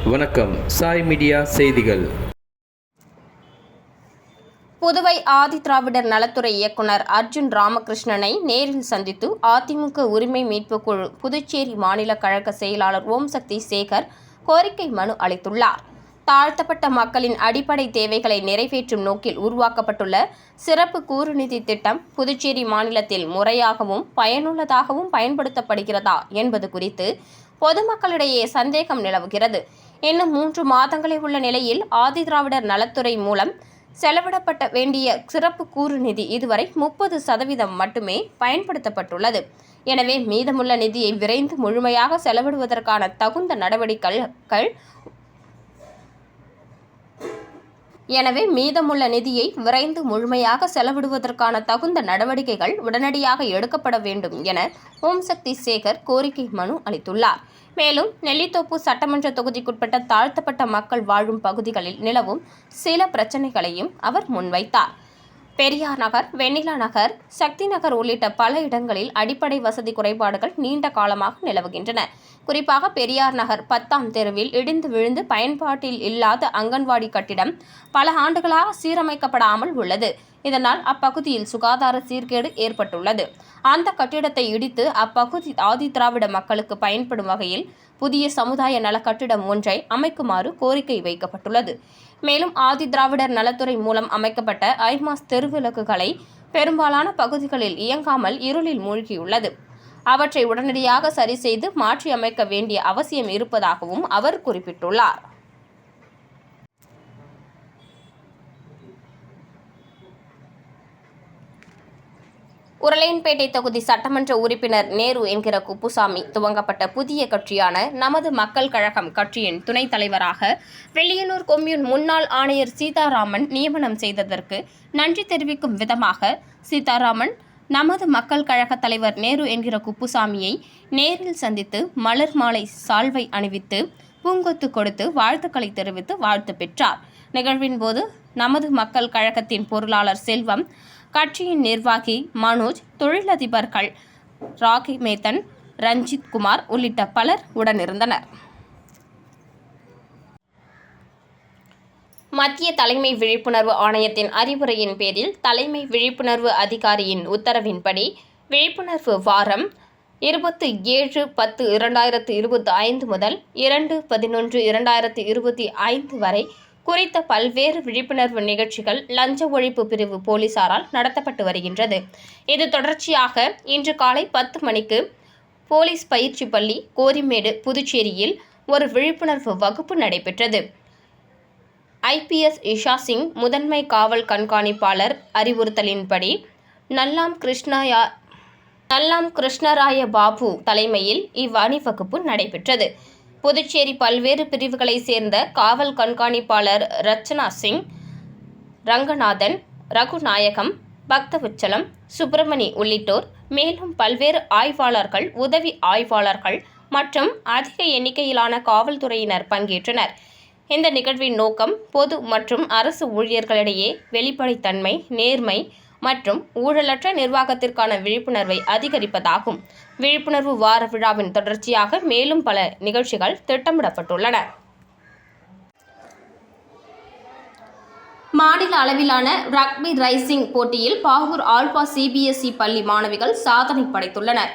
வணக்கம். சாய் மீடியா செய்திகள். புதுவை ஆதிதிராவிடர் நலத்துறை இயக்குனர் அர்ஜுன் ராமகிருஷ்ணனை நேரில் சந்தித்து அதிமுக உரிமை மீட்புக் குழு புதுச்சேரி மாநில கழக செயலாளர் ஓம்சக்தி சேகர் கோரிக்கை மனு அளித்துள்ளார். தாழ்த்தப்பட்ட மக்களின் அடிப்படை தேவைகளை நிறைவேற்றும் நோக்கில் உருவாக்கப்பட்டுள்ள சிறப்பு கூறுநிதி திட்டம் புதுச்சேரி மாநிலத்தில் முறையாகவும் பயனுள்ளதாகவும் பயன்படுத்தப்படுகிறதா என்பது குறித்து பொதுமக்களிடையே சந்தேகம் நிலவுகிறது. இன்னும் 3 மாதங்களே உள்ள நிலையில் ஆதிதிராவிடர் நலத்துறை மூலம் செலவிடப்பட வேண்டிய சிறப்பு கூறு நிதி இதுவரை 30% மட்டுமே பயன்படுத்தப்பட்டுள்ளது. எனவே மீதமுள்ள நிதியை விரைந்து முழுமையாக செலவிடுவதற்கான தகுந்த நடவடிக்கைகள் உடனடியாக எடுக்கப்பட வேண்டும் என ஓம்சக்தி சேகர் கோரிக்கை மனு அளித்துள்ளார். மேலும் நெல்லித்தோப்பு சட்டமன்ற தொகுதிக்குட்பட்ட தாழ்த்தப்பட்ட மக்கள் வாழும் பகுதிகளில் நிலவும் சில பிரச்சினைகளையும் அவர் முன்வைத்தார். பெரியார் நகர், வெண்ணிலா நகர், சக்தி நகர் உள்ளிட்ட பல இடங்களில் அடிப்படை வசதி குறைபாடுகள் நீண்ட காலமாக நிலவுகின்றன. குறிப்பாக பெரியார் நகர் 10ஆம் தெருவில் இடிந்து விழுந்து பயன்பாட்டில் இல்லாத அங்கன்வாடி கட்டிடம் பல ஆண்டுகளாக சீரமைக்கப்படாமல் உள்ளது. இதனால் அப்பகுதியில் சுகாதார சீர்கேடு ஏற்பட்டுள்ளது. அந்த கட்டிடத்தை இடித்து அப்பகுதி ஆதிதிராவிட மக்களுக்கு பயன்படும் வகையில் புதிய சமுதாய நல கட்டிடம் ஒன்றை அமைக்குமாறு கோரிக்கை வைக்கப்பட்டுள்ளது. மேலும் ஆதிதிராவிடர் நலத்துறை மூலம் அமைக்கப்பட்ட ஐமாஸ் தெருவிளக்குகளை பெரும்பாலான பகுதிகளில் இயங்காமல் இருளில் மூழ்கியுள்ளது. அவற்றை உடனடியாக சரி செய்து மாற்றி அமைக்க வேண்டிய அவசியம் இருப்பதாகவும் அவர் குறிப்பிட்டுள்ளார். உருளையன்பேட்டை தொகுதி சட்டமன்ற உறுப்பினர் நேரு என்கிற குப்புசாமி துவங்கப்பட்ட புதிய கட்சியான நமது மக்கள் கழகம் கட்சியின் துணைத் தலைவராக வெள்ளியனூர் கொம்யூன் முன்னாள் ஆணையர் சீதாராமன் நியமனம் செய்ததற்கு நன்றி தெரிவிக்கும் விதமாக சீதாராமன் நமது மக்கள் கழக தலைவர் நேரு என்கிற குப்புசாமியை நேரில் சந்தித்து மலர் மாலை சால்வை அணிவித்து பூங்கொத்து கொடுத்து வாழ்த்துக்களை தெரிவித்து வாழ்த்து பெற்றார். நிகழ்வின் போது நமது மக்கள் கழகத்தின் பொருளாளர் செல்வம், கட்சியின் நிர்வாகி மனோஜ், தொழிலதிபர்கள் ராகி மேத்தன், ரஞ்சித் குமார் உள்ளிட்ட பலர் உடனிருந்தனர். மத்திய தலைமை விழிப்புணர்வு ஆணையத்தின் அறிவுரையின் பேரில் தலைமை விழிப்புணர்வு அதிகாரியின் உத்தரவின்படி விழிப்புணர்வு வாரம் 27/10/2025 முதல் 2/11/2025 வரை குறித்த பல்வேறு விழிப்புணர்வு நிகழ்ச்சிகள் லஞ்ச ஒழிப்பு பிரிவு போலீசாரால் நடத்தப்பட்டு வருகின்றது. இது தொடர்ச்சியாக இன்று காலை 10 மணிக்கு போலீஸ் பயிற்சி பள்ளி கோரிமேடு புதுச்சேரியில் ஒரு விழிப்புணர்வு வகுப்பு நடைபெற்றது. IPS இஷா சிங் முதன்மை காவல் கண்காணிப்பாளர் அறிவுறுத்தலின்படி நல்லாம் கிருஷ்ணராய பாபு தலைமையில் இவ்வணிவகுப்பு நடைபெற்றது. புதுச்சேரி பல்வேறு பிரிவுகளை சேர்ந்த காவல் கண்காணிப்பாளர் ரச்சனா சிங், ரங்கநாதன், ரகுநாயகம், பக்தவச்சலம், சுப்பிரமணி உள்ளிட்டோர், மேலும் பல்வேறு ஆய்வாளர்கள், உதவி ஆய்வாளர்கள் மற்றும் அதிக எண்ணிக்கையிலான காவல்துறையினர் பங்கேற்றனர். இந்த நிகழ்வின் நோக்கம் பொது மற்றும் அரசு ஊழியர்களிடையே வெளிப்படைத்தன்மை, நேர்மை மற்றும் ஊழலற்ற நிர்வாகத்திற்கான விழிப்புணர்வை அதிகரிப்பதாகும். விழிப்புணர்வு வார விழாவின் தொடர்ச்சியாக மேலும் பல நிகழ்ச்சிகள் திட்டமிடப்பட்டுள்ளன. மாநில அளவிலான ரக்பி ரைசிங் போட்டியில் பாகூர் ஆல்பா CBSE பள்ளி மாணவிகள் சாதனை படைத்துள்ளனர்.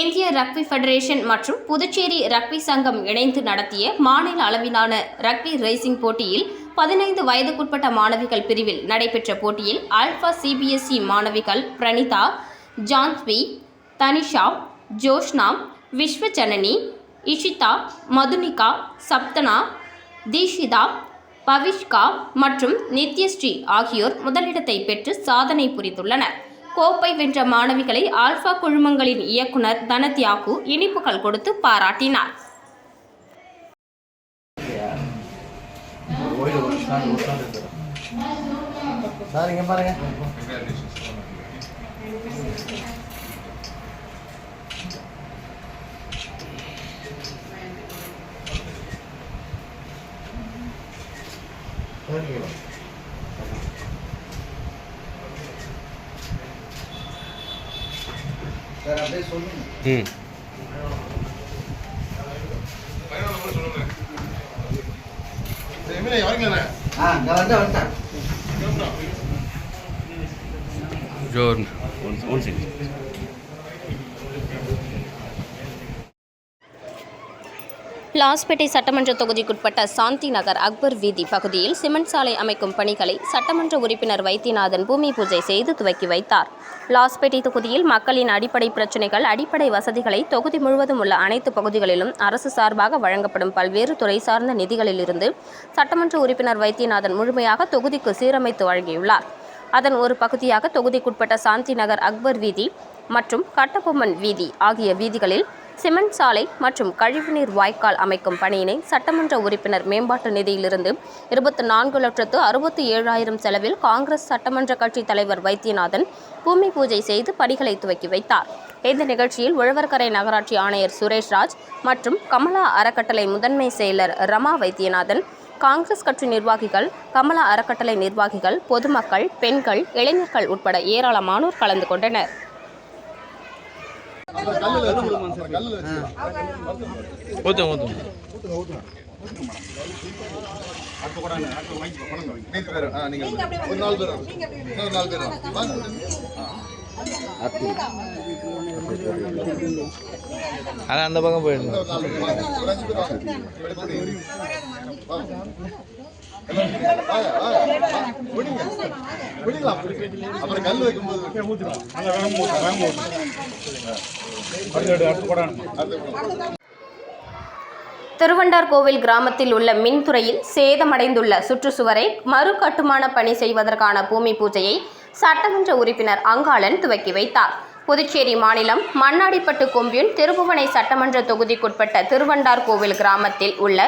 இந்திய ரக்பி ஃபெடரேஷன் மற்றும் புதுச்சேரி ரக்பி சங்கம் இணைந்து நடத்திய மாநில அளவிலான ரக்பி ரேசிங் போட்டியில் 15 வயதுக்குட்பட்ட மாணவிகள் பிரிவில் நடைபெற்ற போட்டியில் ஆல்பா CBSE மாணவிகள் பிரணிதா, ஜான்ஸ்வி, தனிஷா, ஜோஷ்னா, விஸ்வஜனனி, இஷிதா, மதுனிகா, சப்தனா, தீஷிதா, பவிஷ்கா மற்றும் நித்யஸ்ரீ ஆகியோர் முதலிடத்தை பெற்று சாதனை புரிந்துள்ளனர். கோப்பை வென்ற மாணவிகளை ஆல்பா குழுமங்களின் இயக்குனர் தனத்யாகு இனிப்புகள் கொடுத்து பாராட்டினார். சார் அப்படியே சொல்லுங்க. லாஸ்பேட்டை சட்டமன்ற தொகுதிக்குட்பட்ட சாந்தி நகர் அக்பர் வீதி பகுதியில் சிமெண்ட் சாலை அமைக்கும் பணிகளை சட்டமன்ற உறுப்பினர் வைத்தியநாதன் பூமி பூஜை செய்து துவக்கி வைத்தார். லாஸ்பேட்டை தொகுதியில் மக்களின் அடிப்படை பிரச்சினைகள், அடிப்படை வசதிகளை தொகுதி முழுவதும் உள்ள அனைத்து பகுதிகளிலும் அரசு சார்பாக வழங்கப்படும் பல்வேறு துறை சார்ந்த நிதிகளிலிருந்து சட்டமன்ற உறுப்பினர் வைத்தியநாதன் முழுமையாக தொகுதிக்கு சீரமைத்து வழங்கியுள்ளார். அதன் ஒரு பகுதியாக தொகுதிக்குட்பட்ட சாந்தி நகர் அக்பர் வீதி மற்றும் கட்டபொம்மன் வீதி ஆகிய வீதிகளில் சிமெண்ட் சாலை மற்றும் கழிவுநீர் வாய்க்கால் அமைக்கும் பணியினை சட்டமன்ற உறுப்பினர் மேம்பாட்டு நிதியிலிருந்து 24,67,000 செலவில் காங்கிரஸ் சட்டமன்ற கட்சி தலைவர் வைத்தியநாதன் பூமி பூஜை செய்து பணிகளை துவக்கி வைத்தார். இந்த நிகழ்ச்சியில் உழவர்கரை நகராட்சி ஆணையர் சுரேஷ்ராஜ் மற்றும் கமலா அறக்கட்டளை முதன்மை செயலர் ரமா வைத்தியநாதன், காங்கிரஸ் கட்சி நிர்வாகிகள், கமலா அறக்கட்டளை நிர்வாகிகள், பொதுமக்கள், பெண்கள், இளைஞர்கள் உட்பட ஏராளமானோர் கலந்து கொண்டனர். அந்த பக்கம் போயிடணும். திருவண்டார்கோவில் கிராமத்தில் உள்ள மின்துறையில் சேதமடைந்துள்ள சுற்றுச்சுவரை மறு கட்டுமான பணி செய்வதற்கான பூமி பூஜையை சட்டமன்ற உறுப்பினர் அங்காளன் துவக்கி வைத்தார். புதுச்சேரி மாநிலம் மண்ணாடிப்பட்டு கொம்யூன் திருபுவனை சட்டமன்ற தொகுதிக்குட்பட்ட திருவண்டார்கோவில் கிராமத்தில் உள்ள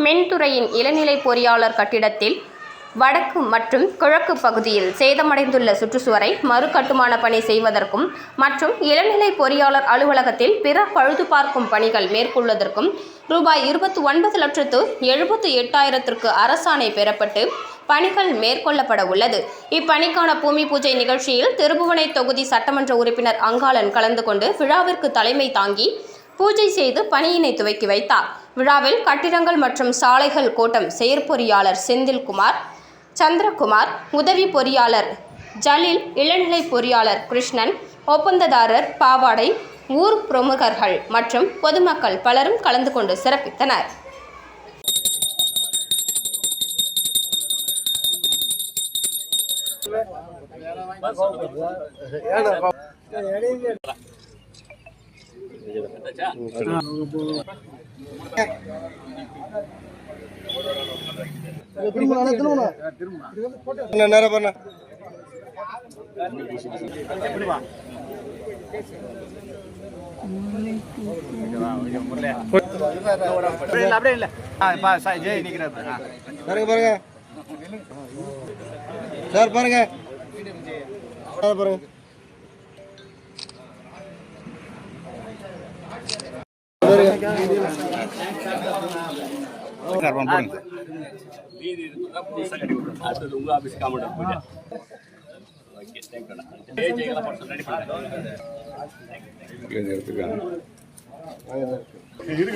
மின்துறையின் இளநிலை பொறியாளர் கட்டிடத்தில் வடக்கு மற்றும் கிழக்கு பகுதியில் சேதமடைந்துள்ள சுற்றுச்சுவரை மறு கட்டுமான பணி செய்வதற்கும் மற்றும் இளநிலை பொறியாளர் அலுவலகத்தில் பிற பழுது பார்க்கும் பணிகள் மேற்கொள்வதற்கும் ரூபாய் 29,78,000 அரசாணை பெறப்பட்டு பணிகள் மேற்கொள்ளப்பட உள்ளது. இப்பணிக்கான பூமி பூஜை நிகழ்ச்சியில் திருபுவனை தொகுதி சட்டமன்ற உறுப்பினர் அங்காளன் கலந்து கொண்டு விழாவிற்கு தலைமை தாங்கி பூஜை செய்து பணியினை துவக்கி வைத்தார். விழாவில் கட்டிடங்கள் மற்றும் சாலைகள் கோட்டம் செயற்பொறியாளர் செந்தில்குமார், சந்திரகுமார், உதவி பொறியாளர் ஜலீல், இளநிலை பொறியாளர் கிருஷ்ணன், ஒப்பந்ததாரர் பாவாடை, ஊர் பிரமுகர்கள் மற்றும் பொதுமக்கள் பலரும் கலந்து கொண்டு சிறப்பித்தனர்.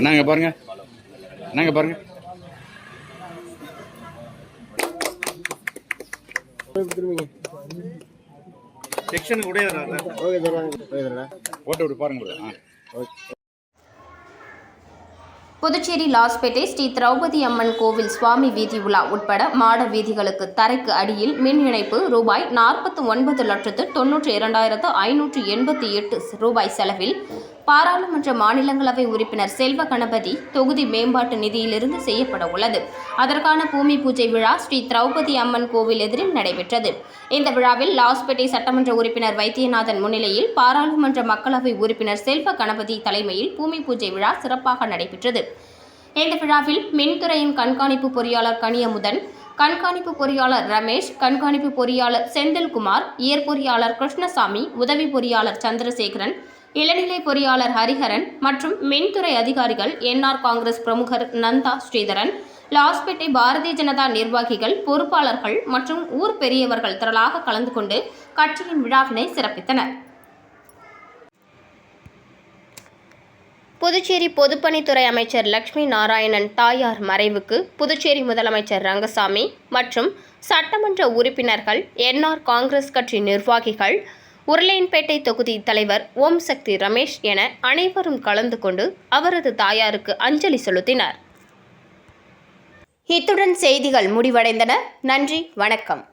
நாங்க பாருங்க செக்ஷன் கூட ஓட்ட விட்டு பாருங்க. புதுச்சேரி லாஸ்பேட்டை ஸ்ரீ திரௌபதி அம்மன் கோவில் சுவாமி வீதி உலா உட்பட மாட வீதிகளுக்கு தரைக்கு அடியில் மின் இணைப்பு ரூபாய் 49,92,588 ரூபாய் செலவில் பாராளுமன்ற மாநிலங்களவை உறுப்பினர் செல்வ கணபதி தொகுதி மேம்பாட்டு நிதியிலிருந்து செய்யப்பட உள்ளது. அதற்கான பூமி பூஜை விழா ஸ்ரீ திரௌபதி அம்மன் கோவில் எதிரில் நடைபெற்றது. இந்த விழாவில் லாஸ்பேட்டை சட்டமன்ற உறுப்பினர் வைத்தியநாதன் முன்னிலையில் பாராளுமன்ற மக்களவை உறுப்பினர் செல்வ கணபதி தலைமையில் பூமி பூஜை விழா சிறப்பாக நடைபெற்றது. இந்த விழாவில் மின்துறையின் கண்காணிப்பு பொறியாளர் கனியமுதன், கண்காணிப்பு பொறியாளர் ரமேஷ், கண்காணிப்பு பொறியாளர் செந்தில்குமார், இயற்பொறியாளர் கிருஷ்ணசாமி, உதவி பொறியாளர் சந்திரசேகரன், இளநிலை பொறியாளர் ஹரிஹரன் மற்றும் மின்துறை அதிகாரிகள், என்ஆர் காங்கிரஸ் பிரமுகர் நந்தா ஸ்ரீதரன், லாஸ்பேட்டை பாரதிய ஜனதா நிர்வாகிகள், பொறுப்பாளர்கள் மற்றும் ஊர் பெரியவர்கள் திரளாக கலந்து கொண்டு கட்சியின் விழாவினை சிறப்பித்தனர். புதுச்சேரி பொதுப்பணித்துறை அமைச்சர் லட்சுமி நாராயணன் தாயார் மறைவுக்கு புதுச்சேரி முதலமைச்சர் ரங்கசாமி மற்றும் சட்டமன்ற உறுப்பினர்கள், என்ஆர் காங்கிரஸ் கட்சி நிர்வாகிகள், உருளையன்பேட்டை தொகுதி தலைவர் ஓம் சக்தி ரமேஷ் என அனைவரும் கலந்து கொண்டு அவரது தாயாருக்கு அஞ்சலி செலுத்தினர். இத்துடன் செய்திகள் முடிவடைந்தன. நன்றி, வணக்கம்.